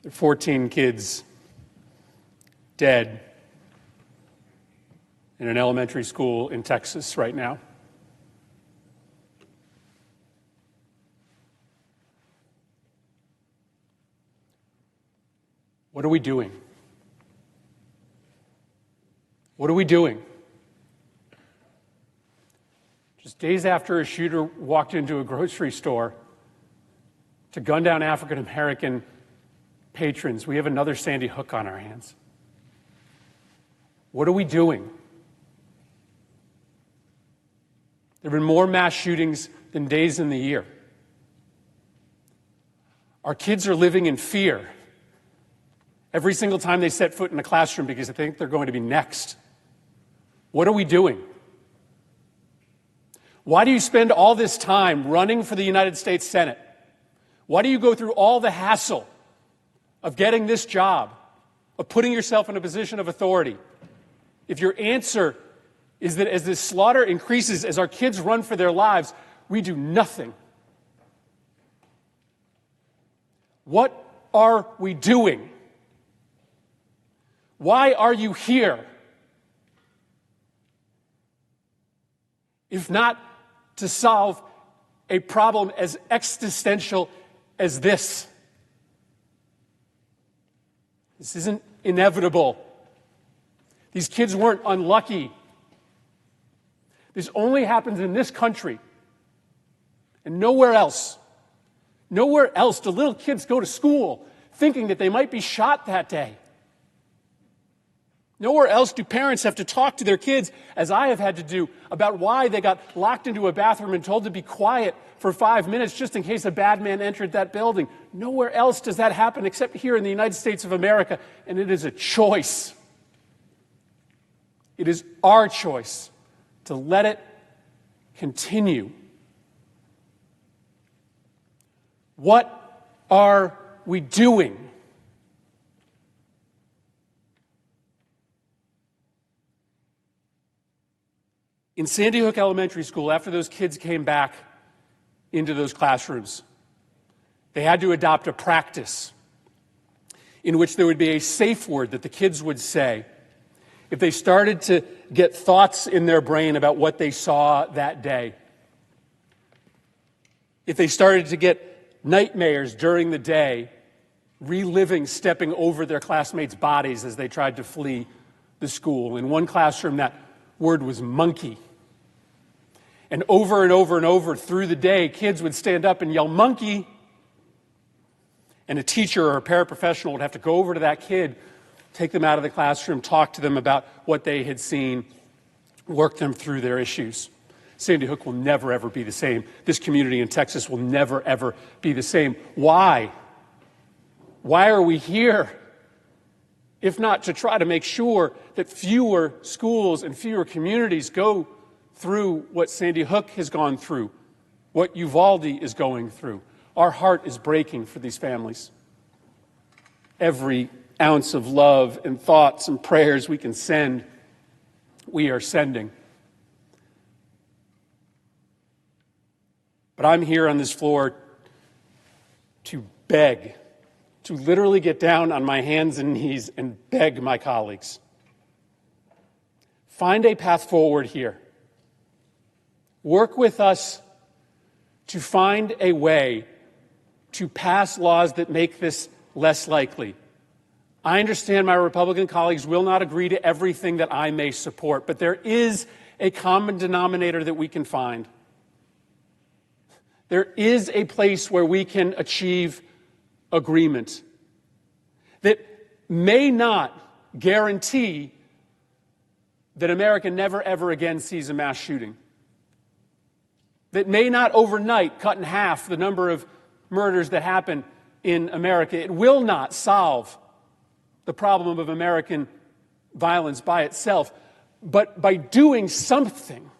There are 14 kids dead in an elementary school in Texas right now. What are we doing? What are we doing? Just days after a shooter walked into a grocery store to gun down African American patrons, we have another Sandy Hook on our hands. What are we doing? There have been more mass shootings than days in the year. Our kids are living in fear every single time they set foot in a classroom because they think they're going to be next. What are we doing? Why do you spend all this time running for the United States Senate? Why do you go through all the hassle of getting this job, of putting yourself in a position of authority, if your answer is that as this slaughter increases, as our kids run for their lives, we do nothing? What are we doing? Why are you here? If not to solve a problem as existential as this. This isn't inevitable. These kids weren't unlucky. This only happens in this country and nowhere else. Nowhere else do little kids go to school thinking that they might be shot that day. Nowhere else do parents have to talk to their kids, as I have had to do, about why they got locked into a bathroom and told to be quiet for 5 minutes just in case a bad man entered that building. Nowhere else does that happen except here in the United States of America, and it is a choice. It is our choice to let it continue. What are we doing? In Sandy Hook Elementary School, after those kids came back into those classrooms, they had to adopt a practice in which there would be a safe word that the kids would say if they started to get thoughts in their brain about what they saw that day. If they started to get nightmares during the day, reliving stepping over their classmates' bodies as they tried to flee the school. In one classroom, that word was monkey. And over and over through the day, kids would stand up and yell, "Monkey!" And a teacher or a paraprofessional would have to go over to that kid, take them out of the classroom, talk to them about what they had seen, work them through their issues. Sandy Hook will never, ever be the same. This community in Texas will never, ever be the same. Why? Why are we here? If not to try to make sure that fewer schools and fewer communities go through what Sandy Hook has gone through, what Uvalde is going through. Our heart is breaking for these families. Every ounce of love and thoughts and prayers we can send, we are sending. But I'm here on this floor to beg, to literally get down on my hands and knees and beg my colleagues. Find a path forward here. Work with us to find a way to pass laws that make this less likely. I understand my Republican colleagues will not agree to everything that I may support, but there is a common denominator that we can find. There is a place where we can achieve agreement that may not guarantee that America never, ever again sees a mass shooting, that may not overnight cut in half the number of murders that happen in America. It will not solve the problem of American violence by itself, but by doing something,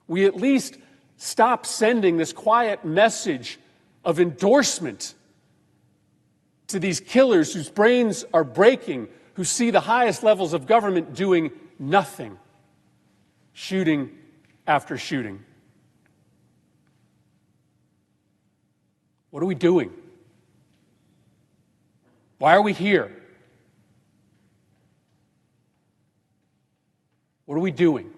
we at least stop sending this quiet message of endorsement to these killers whose brains are breaking, who see the highest levels of government doing nothing, shooting after shooting. What are we doing? Why are we here? What are we doing?